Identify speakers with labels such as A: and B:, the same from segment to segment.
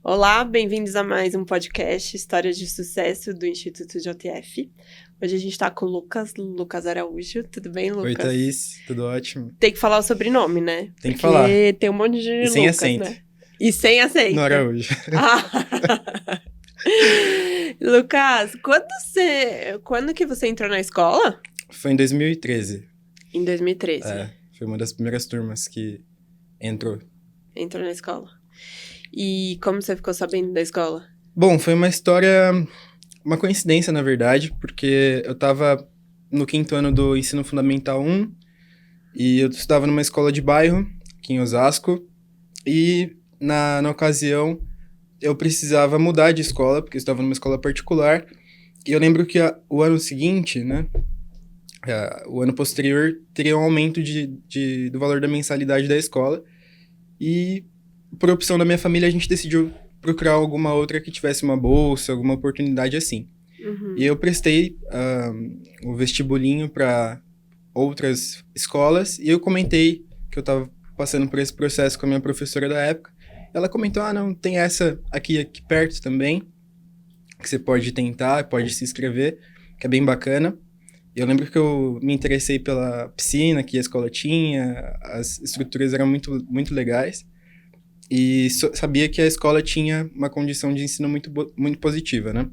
A: Olá, bem-vindos a mais um podcast Histórias de Sucesso do Instituto JF. Hoje a gente tá com o Lucas Araújo. Tudo bem, Lucas?
B: Oi, Thaís. Tudo ótimo.
A: Tem que falar o sobrenome, né?
B: Tem que falar.
A: Porque tem um monte de
B: E sem
A: Lucas,
B: acento.
A: né? E sem acento.
B: No Araújo.
A: Ah. Lucas, quando que você entrou na escola?
B: Foi em 2013.
A: Em 2013.
B: Foi uma das primeiras turmas que entrou.
A: Entrou na escola. E como você ficou sabendo da escola?
B: Bom, foi uma história, uma coincidência, na verdade, porque eu tava no 5º ano do Ensino Fundamental 1 e eu estudava numa escola de bairro, aqui em Osasco, e na ocasião eu precisava mudar de escola, porque eu estava numa escola particular, e eu lembro que o ano seguinte, né, o ano posterior, teria um aumento do valor da mensalidade da escola, e por opção da minha família, a gente decidiu procurar alguma outra que tivesse uma bolsa, alguma oportunidade assim.
A: Uhum.
B: E eu prestei o vestibulinho para outras escolas e eu comentei que eu estava passando por esse processo com a minha professora da época. Ela comentou, não, tem essa aqui perto também, que você pode tentar, pode se inscrever, que é bem bacana. E eu lembro que eu me interessei pela piscina que a escola tinha, as estruturas eram muito, muito legais. E sabia que a escola tinha uma condição de ensino muito, muito positiva, né?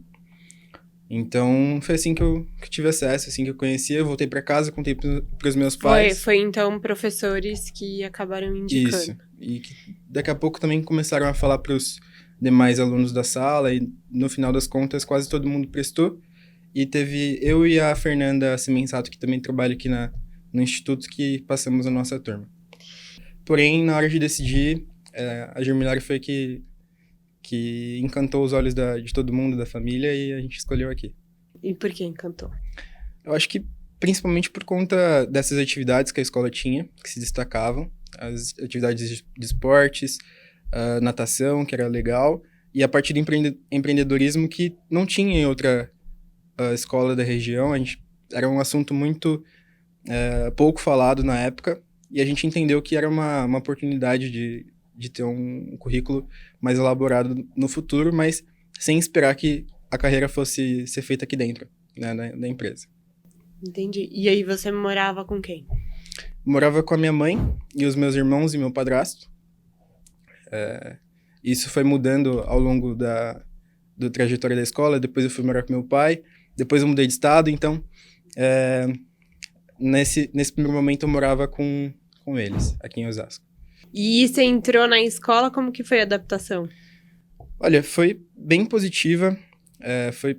B: Então, foi assim que eu tive acesso, assim que eu conhecia. Eu voltei para casa, contei para os meus pais.
A: Foi então professores que acabaram indicando.
B: Isso. E que daqui a pouco também começaram a falar para os demais alunos da sala. E no final das contas, quase todo mundo prestou. E teve eu e a Fernanda Cimensato, que também trabalha aqui no Instituto, que passamos a nossa turma. Porém, na hora de decidir, a Germinário foi que encantou os olhos de todo mundo, da família, e a gente escolheu aqui.
A: E por que encantou?
B: Eu acho que principalmente por conta dessas atividades que a escola tinha, que se destacavam, as atividades de esportes, a natação, que era legal, e a parte do empreendedorismo que não tinha em outra escola da região. Era um assunto muito pouco falado na época, e a gente entendeu que era uma oportunidade de ter um currículo mais elaborado no futuro, mas sem esperar que a carreira fosse ser feita aqui dentro, né, da empresa.
A: Entendi. E aí você morava com quem?
B: Morava com a minha mãe e os meus irmãos e meu padrasto. Isso foi mudando ao longo da trajetória da escola. Depois eu fui morar com meu pai, depois eu mudei de estado, então nesse primeiro momento eu morava com eles, aqui em Osasco.
A: E você entrou na escola, como que foi a adaptação?
B: Olha, foi bem positiva, foi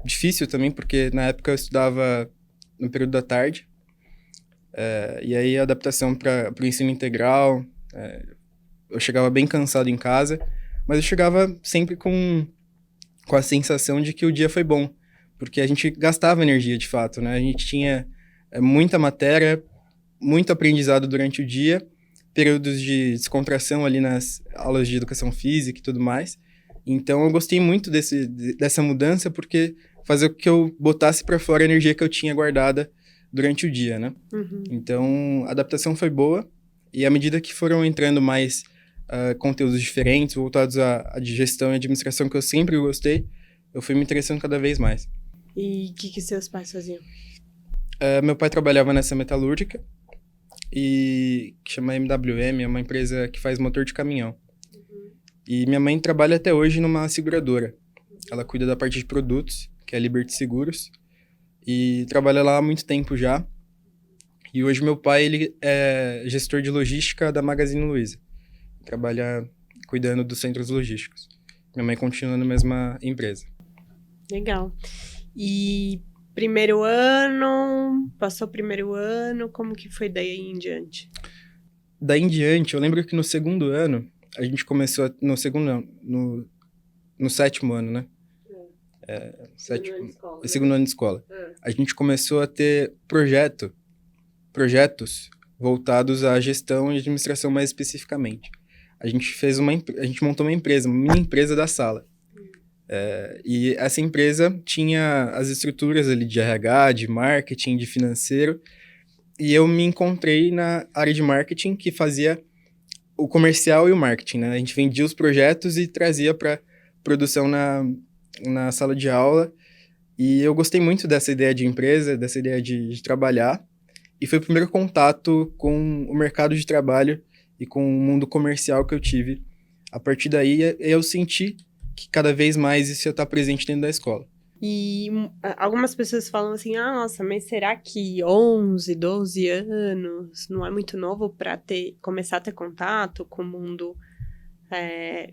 B: difícil também, porque na época eu estudava no período da tarde, e aí a adaptação para o ensino integral, eu chegava bem cansado em casa, mas eu chegava sempre com a sensação de que o dia foi bom, porque a gente gastava energia de fato, né? A gente tinha muita matéria, muito aprendizado durante o dia, períodos de descontração ali nas aulas de educação física e tudo mais. Então, eu gostei muito dessa mudança, porque fazia com que eu botasse para fora a energia que eu tinha guardada durante o dia, né?
A: Uhum.
B: Então, a adaptação foi boa, e à medida que foram entrando mais conteúdos diferentes, voltados à gestão e administração, que eu sempre gostei, eu fui me interessando cada vez mais.
A: E o que seus pais faziam?
B: Meu pai trabalhava nessa metalúrgica, que chama MWM, é uma empresa que faz motor de caminhão.
A: Uhum.
B: E minha mãe trabalha até hoje numa seguradora. Ela cuida da parte de produtos, que é a Liberty Seguros, e trabalha lá há muito tempo já. E hoje meu pai, ele é gestor de logística da Magazine Luiza. Trabalha cuidando dos centros logísticos. Minha mãe continua na mesma empresa.
A: Legal. E primeiro ano, passou o primeiro ano, como que foi daí em diante?
B: Daí em diante, eu lembro que no segundo ano, a gente começou, no segundo ano, no 7º ano, né? Segundo ano de escola. A gente começou a ter projetos voltados à gestão e administração mais especificamente. A gente montou uma mini empresa da sala. E essa empresa tinha as estruturas ali de RH, de marketing, de financeiro, e eu me encontrei na área de marketing, que fazia o comercial e o marketing, né? A gente vendia os projetos e trazia para produção na sala de aula. E eu gostei muito dessa ideia de empresa, dessa ideia de trabalhar. E foi o primeiro contato com o mercado de trabalho e com o mundo comercial que eu tive. A partir daí, eu senti que cada vez mais isso ia estar presente dentro da escola.
A: E algumas pessoas falam assim, ah, nossa, mas será que 11, 12 anos não é muito novo para começar a ter contato com o mundo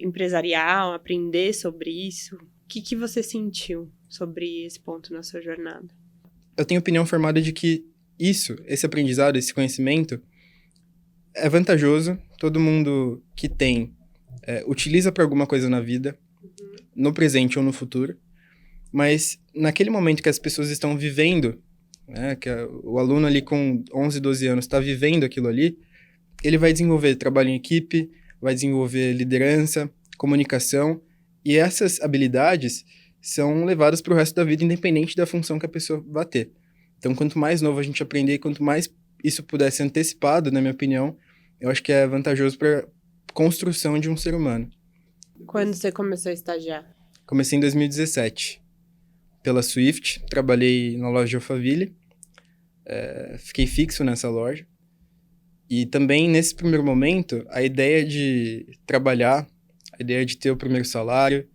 A: empresarial, aprender sobre isso? O que você sentiu sobre esse ponto na sua jornada?
B: Eu tenho opinião formada de que esse aprendizado, esse conhecimento é vantajoso. Todo mundo que tem utiliza para alguma coisa na vida, no presente ou no futuro. Mas naquele momento que as pessoas estão vivendo, né, que o aluno ali com 11, 12 anos está vivendo aquilo ali, ele vai desenvolver trabalho em equipe, vai desenvolver liderança, comunicação, e essas habilidades são levadas para o resto da vida, independente da função que a pessoa vai ter. Então, quanto mais novo a gente aprender, quanto mais isso puder ser antecipado, na minha opinião, eu acho que é vantajoso para a construção de um ser humano.
A: Quando você começou a estagiar?
B: Comecei em 2017. Pela Swift, trabalhei na loja de Alphaville, fiquei fixo nessa loja. E também, nesse primeiro momento, a ideia de trabalhar, a ideia de ter o primeiro salário,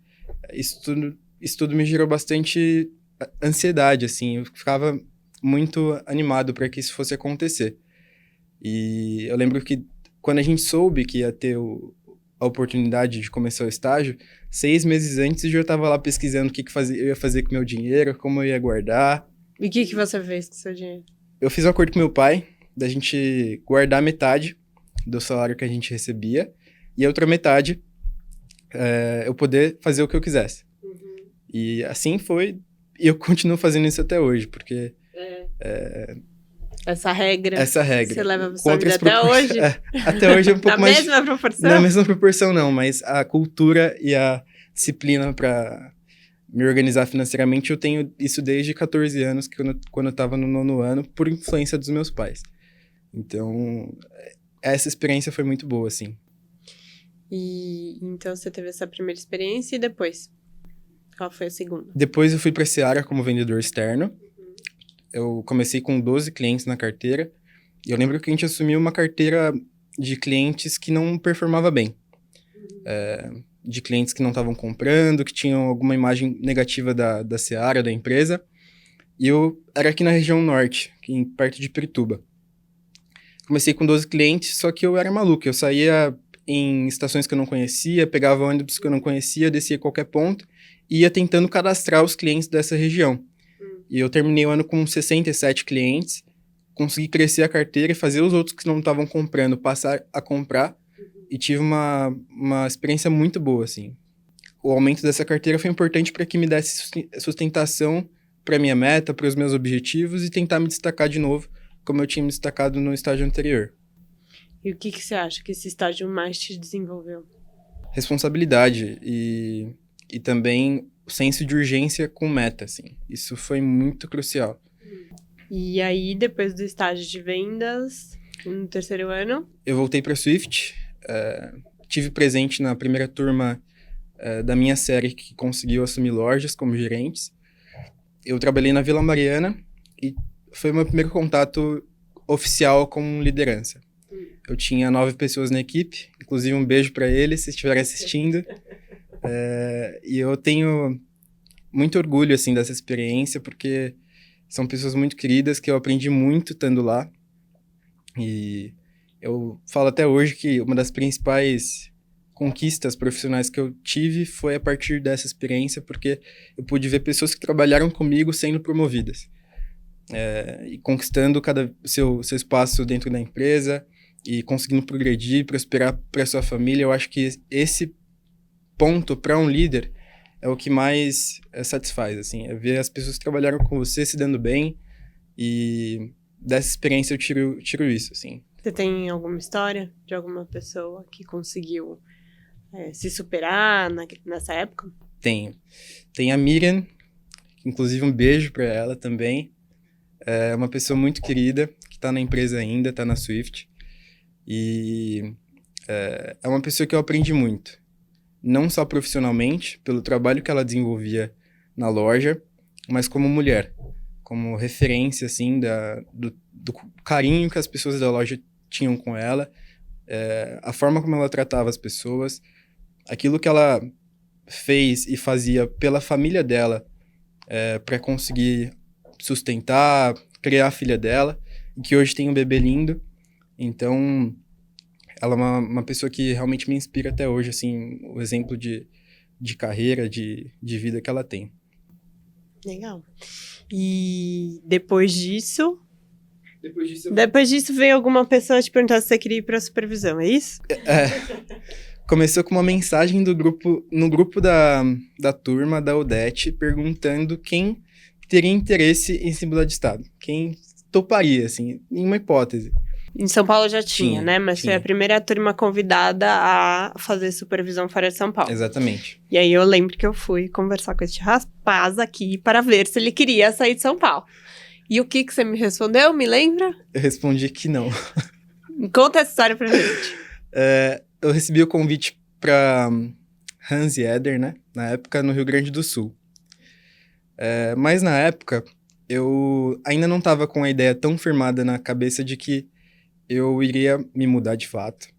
B: isso tudo me gerou bastante ansiedade, assim. Eu ficava muito animado para que isso fosse acontecer. E eu lembro que quando a gente soube que ia ter a oportunidade de começar o estágio, 6 meses antes eu já estava lá pesquisando o que eu ia fazer com o meu dinheiro, como eu ia guardar.
A: E o que você fez com o seu dinheiro?
B: Eu fiz um acordo com meu pai, da gente guardar metade do salário que a gente recebia, e a outra metade eu poder fazer o que eu quisesse. E assim foi, e eu continuo fazendo isso até hoje, porque...
A: Essa regra. Você leva pra sua vida até hoje?
B: Até hoje é um pouco mais...
A: Na mesma proporção?
B: Na mesma proporção, não, mas a cultura e a disciplina para me organizar financeiramente, eu tenho isso desde 14 anos, quando eu estava no 9º ano, por influência dos meus pais. Então, essa experiência foi muito boa, assim.
A: E então você teve essa primeira experiência e depois? Qual foi a segunda?
B: Depois eu fui para a Seara como vendedor externo. Eu comecei com 12 clientes na carteira. E eu lembro que a gente assumiu uma carteira de clientes que não performava bem. De clientes que não estavam comprando, que tinham alguma imagem negativa da Seara, da empresa. E eu era aqui na região norte, perto de Pirituba. Comecei com 12 clientes, só que eu era maluco. Eu saía em estações que eu não conhecia, pegava ônibus que eu não conhecia, descia a qualquer ponto e ia tentando cadastrar os clientes dessa região. E eu terminei o ano com 67 clientes, consegui crescer a carteira e fazer os outros que não estavam comprando passar a comprar, e tive uma experiência muito boa, assim. O aumento dessa carteira foi importante para que me desse sustentação para minha meta, para os meus objetivos e tentar me destacar de novo, como eu tinha me destacado no estágio anterior.
A: E o que você acha que esse estágio mais te desenvolveu?
B: Responsabilidade e também o senso de urgência com meta, assim. Isso foi muito crucial.
A: E aí, depois do estágio de vendas, no 3º ano?
B: Eu voltei para a Swift, tive presente na primeira turma da minha série que conseguiu assumir lojas como gerentes. Eu trabalhei na Vila Mariana e foi o meu primeiro contato oficial com liderança. Eu tinha 9 pessoas na equipe, inclusive um beijo para eles, se estiverem assistindo. E eu tenho muito orgulho, assim, dessa experiência, porque são pessoas muito queridas, que eu aprendi muito estando lá. E eu falo até hoje que uma das principais conquistas profissionais que eu tive foi a partir dessa experiência, porque eu pude ver pessoas que trabalharam comigo sendo promovidas. E conquistando seu espaço dentro da empresa e conseguindo progredir, prosperar para sua família. Eu acho que esse ponto para um líder é o que mais satisfaz, assim, é ver as pessoas que trabalharam com você se dando bem, e dessa experiência eu tiro isso, assim.
A: Você tem alguma história de alguma pessoa que conseguiu se superar nessa época?
B: Tenho. Tem a Miriam, inclusive um beijo para ela também. É uma pessoa muito querida, que está na empresa ainda, está na Swift. E é uma pessoa que eu aprendi muito. Não só profissionalmente, pelo trabalho que ela desenvolvia na loja, mas como mulher. Como referência, assim, do carinho que as pessoas da loja tinham com ela, a forma como ela tratava as pessoas, aquilo que ela fez e fazia pela família dela, para conseguir sustentar, criar a filha dela, e que hoje tem um bebê lindo. Então, ela é uma pessoa que realmente me inspira até hoje, assim, o exemplo de carreira, de vida que ela tem.
A: Legal. E depois disso...
B: Depois
A: disso veio alguma pessoa te perguntar se você queria ir pra supervisão, é isso?
B: Começou com uma mensagem no grupo da turma, da Odete, perguntando quem teria interesse em se mudar de estado. Quem toparia, assim, em uma hipótese.
A: Em São Paulo já tinha, né? Mas
B: tinha.
A: foi a primeira turma convidada a fazer supervisão fora de São Paulo.
B: Exatamente.
A: E aí eu lembro que eu fui conversar com esse rapaz aqui para ver se ele queria sair de São Paulo. E o que você me respondeu? Me lembra?
B: Eu respondi que não.
A: Conta essa história pra gente.
B: Eu recebi o convite para Hans Eder, né? Na época, no Rio Grande do Sul. Mas na época, eu ainda não estava com a ideia tão firmada na cabeça de que eu iria me mudar de fato.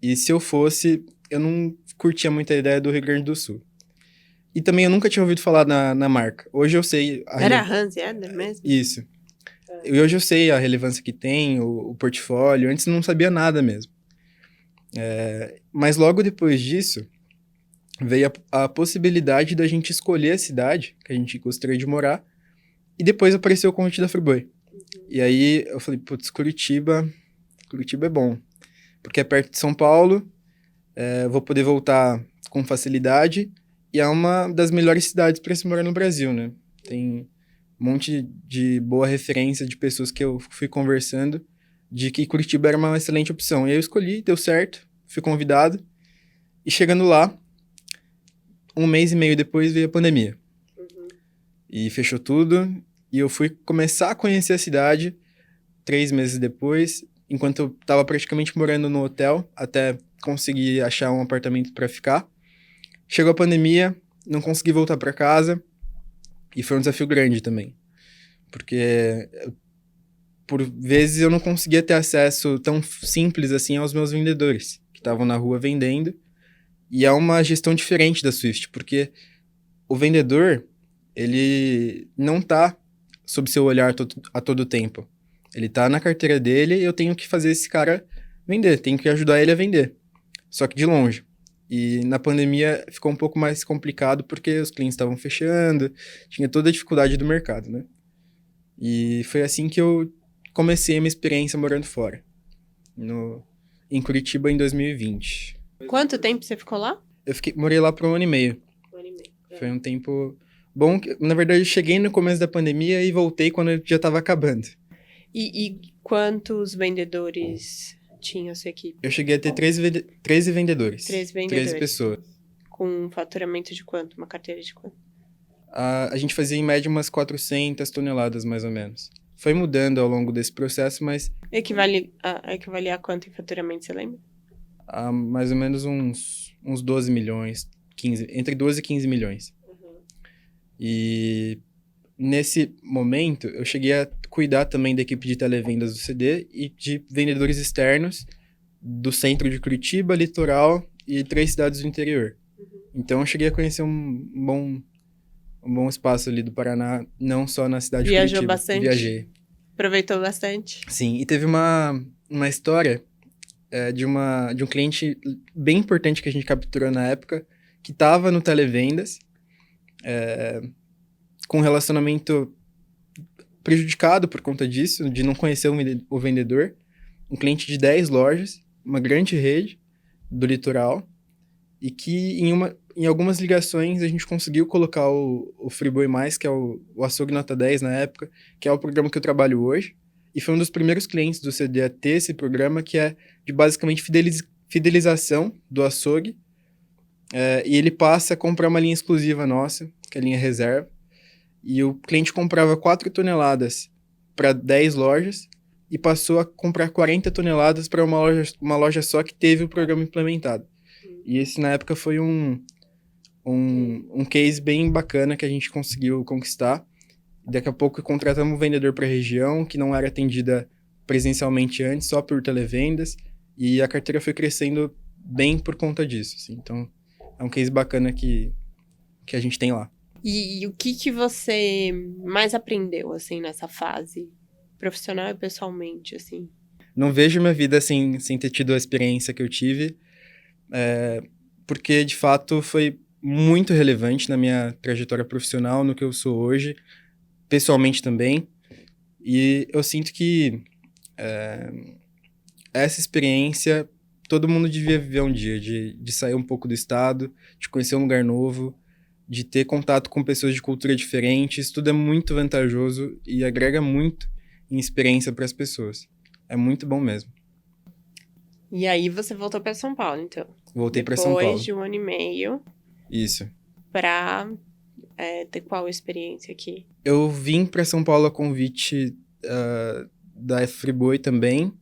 B: E se eu fosse, eu não curtia muito a ideia do Rio Grande do Sul. E também eu nunca tinha ouvido falar na marca. Hoje eu sei...
A: Era Hans Eder mesmo?
B: Isso. E hoje eu sei a relevância que tem, o portfólio. Antes eu não sabia nada mesmo. Mas logo depois disso, veio a possibilidade da gente escolher a cidade que a gente gostaria de morar. E depois apareceu o convite da Friboi. E aí eu falei, putz, Curitiba é bom. Porque é perto de São Paulo, vou poder voltar com facilidade. E é uma das melhores cidades para se morar no Brasil, né? Tem um monte de boa referência de pessoas que eu fui conversando de que Curitiba era uma excelente opção. E aí eu escolhi, deu certo, fui convidado. E chegando lá, 1 mês e meio depois veio a pandemia. E fechou tudo. E eu fui começar a conhecer a cidade 3 meses depois, enquanto eu estava praticamente morando no hotel, até conseguir achar um apartamento para ficar. Chegou a pandemia, não consegui voltar para casa, e foi um desafio grande também. Porque, por vezes, eu não conseguia ter acesso tão simples assim aos meus vendedores, que estavam na rua vendendo. E é uma gestão diferente da Swift, porque o vendedor, ele não tá sob seu olhar a todo tempo. Ele tá na carteira dele e eu tenho que fazer esse cara vender, tenho que ajudar ele a vender. Só que de longe. E na pandemia ficou um pouco mais complicado porque os clientes estavam fechando, tinha toda a dificuldade do mercado, né? E foi assim que eu comecei a minha experiência morando fora, em Curitiba em 2020.
A: Quanto tempo você ficou lá?
B: Morei lá por 1 ano e meio.
A: 1 ano e meio.
B: Foi um tempo bom. Na verdade, eu cheguei no começo da pandemia e voltei quando já estava acabando.
A: E quantos vendedores tinha a sua equipe?
B: Eu cheguei a ter 13 vendedores.
A: 13 vendedores.
B: 13 pessoas.
A: Com um faturamento de quanto? Uma carteira de quanto?
B: A gente fazia em média umas 400 toneladas, mais ou menos. Foi mudando ao longo desse processo, mas...
A: Equivale a quanto em faturamento, você lembra?
B: A mais ou menos uns 12 milhões, 15, entre 12 e 15 milhões. E nesse momento, eu cheguei a cuidar também da equipe de televendas do CD e de vendedores externos do centro de Curitiba, litoral e 3 cidades do interior. Então, eu cheguei a conhecer um bom espaço ali do Paraná, não só na cidade de Curitiba.
A: Viajou bastante?
B: Viajei.
A: Aproveitou bastante?
B: Sim, e teve uma história de um cliente bem importante que a gente capturou na época, que estava no televendas, com um relacionamento prejudicado por conta disso, de não conhecer o vendedor. Um cliente de 10 lojas, uma grande rede do litoral, e que em algumas ligações a gente conseguiu colocar o Friboi Mais, que é o açougue nota 10 na época, que é o programa que eu trabalho hoje, e foi um dos primeiros clientes do CD a ter esse programa, que é de basicamente fidelização do açougue, e ele passa a comprar uma linha exclusiva nossa, que é a linha reserva, e o cliente comprava 4 toneladas para 10 lojas, e passou a comprar 40 toneladas para uma loja só que teve o programa implementado. E esse, na época, foi um case bem bacana que a gente conseguiu conquistar. Daqui a pouco contratamos um vendedor para a região, que não era atendida presencialmente antes, só por televendas, e a carteira foi crescendo bem por conta disso, assim. Então, é um case bacana que a gente tem lá.
A: E o que você mais aprendeu, assim, nessa fase, profissional e pessoalmente, assim?
B: Não vejo minha vida sem ter tido a experiência que eu tive, porque, de fato, foi muito relevante na minha trajetória profissional, no que eu sou hoje, pessoalmente também. E eu sinto que essa experiência todo mundo devia viver um dia, de sair um pouco do estado, de conhecer um lugar novo, de ter contato com pessoas de cultura diferentes. Tudo é muito vantajoso e agrega muito em experiência para as pessoas. É muito bom mesmo.
A: E aí você voltou para São Paulo, então?
B: Voltei para São Paulo.
A: Depois de 1 ano e meio.
B: Isso.
A: Para ter qual experiência aqui?
B: Eu vim para São Paulo a convite da Friboi também,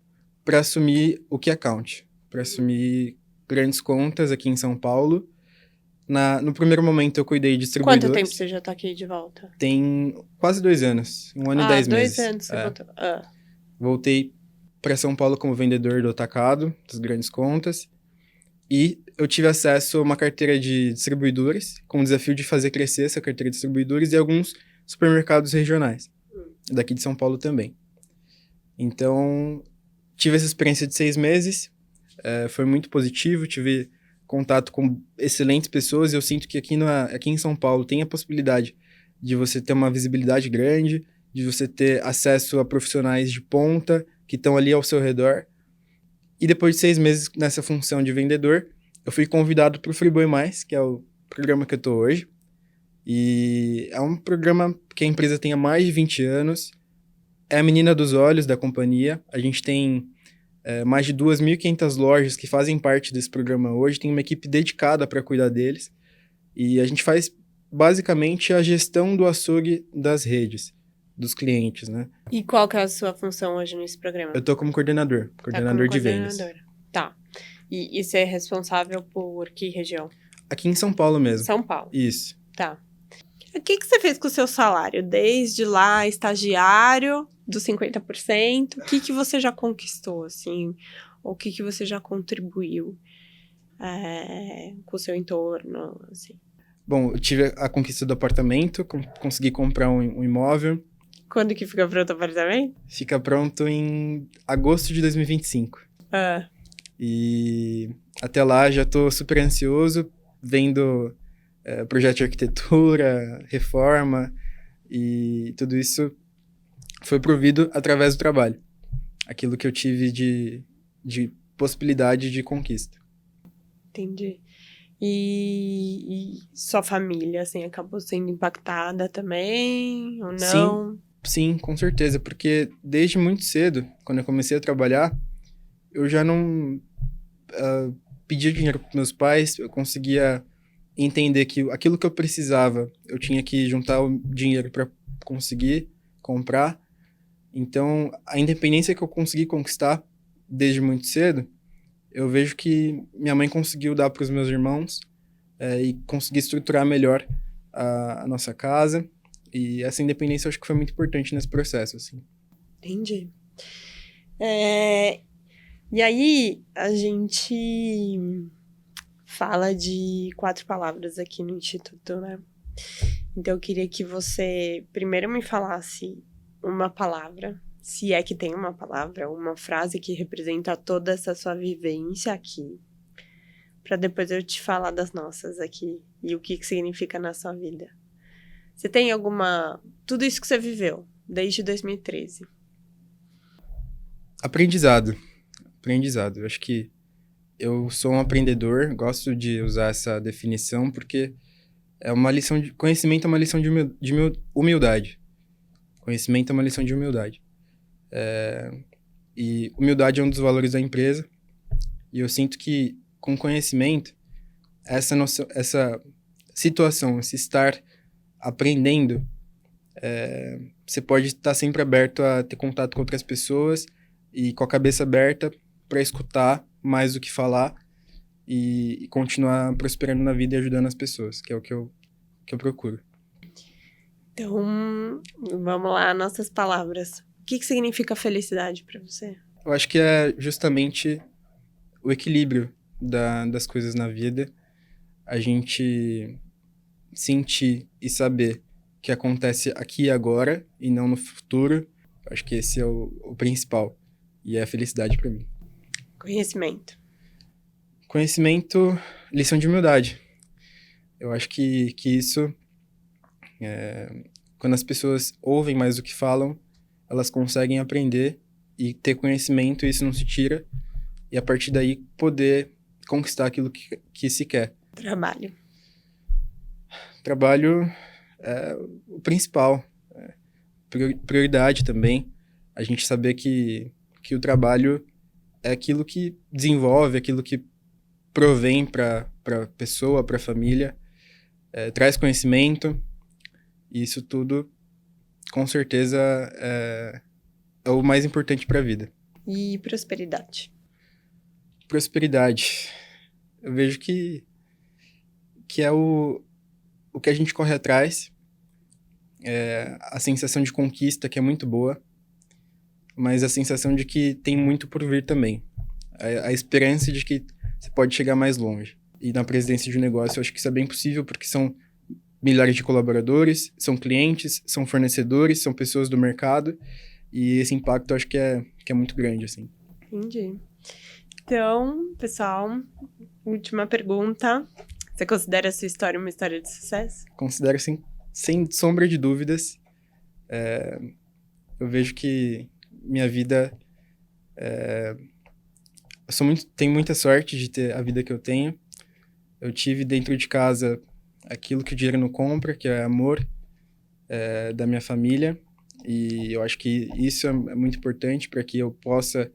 B: para assumir o Key Account, para assumir grandes contas aqui em São Paulo. No primeiro momento eu cuidei de distribuidores.
A: Quanto tempo você já tá aqui de volta?
B: Tem quase 2 anos, 1 ano e 10 meses.
A: 2 anos você voltou.
B: Voltei para São Paulo como vendedor do atacado, das grandes contas, e eu tive acesso a uma carteira de distribuidores, com o desafio de fazer crescer essa carteira de distribuidores e alguns supermercados regionais, daqui de São Paulo também. Então, tive essa experiência de 6 meses, foi muito positivo, tive contato com excelentes pessoas, e eu sinto que aqui em São Paulo tem a possibilidade de você ter uma visibilidade grande, de você ter acesso a profissionais de ponta que estão ali ao seu redor. E depois de 6 meses nessa função de vendedor, eu fui convidado para o Friboi Mais, que é o programa que eu estou hoje. E é um programa que a empresa tem há mais de 20 anos. É a menina dos olhos da companhia. A gente tem mais de 2.500 lojas que fazem parte desse programa hoje. Tem uma equipe dedicada para cuidar deles. E a gente faz, basicamente, a gestão do açougue das redes, dos clientes, né?
A: E qual que é a sua função hoje nesse programa?
B: Eu tô como coordenador de vendas.
A: Tá. E você é responsável por que região?
B: Aqui em São Paulo mesmo.
A: São Paulo.
B: Isso.
A: Tá. O que você fez com o seu salário? Desde lá, estagiário, dos 50%, o que você já conquistou, assim? Ou o que você já contribuiu com o seu entorno, assim?
B: Bom, eu tive a conquista do apartamento, consegui comprar um imóvel.
A: Quando que fica pronto o apartamento?
B: Fica pronto em agosto de 2025. E até lá já tô super ansioso, vendo projeto de arquitetura, reforma, e tudo isso foi provido através do trabalho. Aquilo que eu tive de possibilidade de conquista.
A: Entendi. E sua família, assim, acabou sendo impactada também, ou não?
B: Sim, com certeza, porque desde muito cedo, quando eu comecei a trabalhar, eu já não pedia dinheiro para meus pais, eu conseguia entender que aquilo que eu precisava, eu tinha que juntar o dinheiro para conseguir comprar. Então, a independência que eu consegui conquistar desde muito cedo, eu vejo que minha mãe conseguiu dar para os meus irmãos e conseguir estruturar melhor a nossa casa. E essa independência eu acho que foi muito importante nesse processo, assim.
A: Entendi. E aí, a gente fala de 4 palavras aqui no Instituto, né? Então, eu queria que você primeiro me falasse uma palavra, se é que tem uma palavra, uma frase que representa toda essa sua vivência aqui, para depois eu te falar das nossas aqui e o que significa na sua vida. Você tem alguma... Tudo isso que você viveu, desde 2013.
B: Aprendizado. Eu acho que eu sou um aprendedor, gosto de usar essa definição, porque é uma lição de... Conhecimento é uma lição de humildade. Conhecimento é uma lição de humildade. E humildade é um dos valores da empresa. E eu sinto que, com conhecimento, essa situação, esse estar aprendendo, você pode estar sempre aberto a ter contato com outras pessoas e com a cabeça aberta para escutar mais do que falar e continuar prosperando na vida e ajudando as pessoas, que é o que eu procuro.
A: Então, vamos lá, nossas palavras. O que significa felicidade para você?
B: Eu acho que é justamente o equilíbrio das coisas na vida, a gente sentir e saber que acontece aqui e agora e não no futuro. Acho que esse é o principal e é a felicidade para mim.
A: Conhecimento.
B: Conhecimento, lição de humildade. Eu acho que isso, quando as pessoas ouvem mais do que falam, elas conseguem aprender e ter conhecimento, e isso não se tira, e a partir daí poder conquistar aquilo que se quer.
A: Trabalho.
B: Trabalho é o principal. Prioridade também. A gente saber que o trabalho é aquilo que desenvolve, aquilo que provém para a pessoa, para a família, traz conhecimento, e isso tudo, com certeza, é o mais importante para a vida.
A: E prosperidade.
B: Prosperidade. Eu vejo que é o que a gente corre atrás, a sensação de conquista, que é muito boa, mas a sensação de que tem muito por vir também. A esperança de que você pode chegar mais longe. E na presidência de um negócio, eu acho que isso é bem possível, porque são milhares de colaboradores, são clientes, são fornecedores, são pessoas do mercado, e esse impacto eu acho que é muito grande, assim.
A: Entendi. Então, pessoal, última pergunta. Você considera a sua história uma história de sucesso?
B: Considero, sem sombra de dúvidas. Eu vejo que minha vida... tenho muita sorte de ter a vida que eu tenho. Eu tive dentro de casa aquilo que o dinheiro não compra, que é amor da minha família. E eu acho que isso é muito importante para que eu possa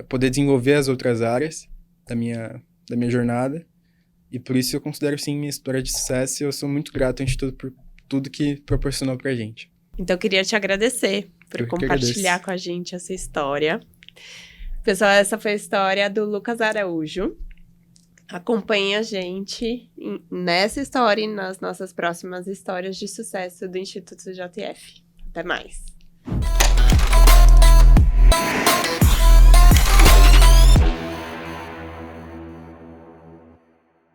B: poder desenvolver as outras áreas da minha jornada. E por isso eu considero, sim, minha história de sucesso, e eu sou muito grato a tudo por tudo que proporcionou pra gente.
A: Então, eu queria te agradecer por compartilhar com a gente essa história. Pessoal, essa foi a história do Lucas Araújo. Acompanhe a gente nessa história e nas nossas próximas histórias de sucesso do Instituto JF. Até mais!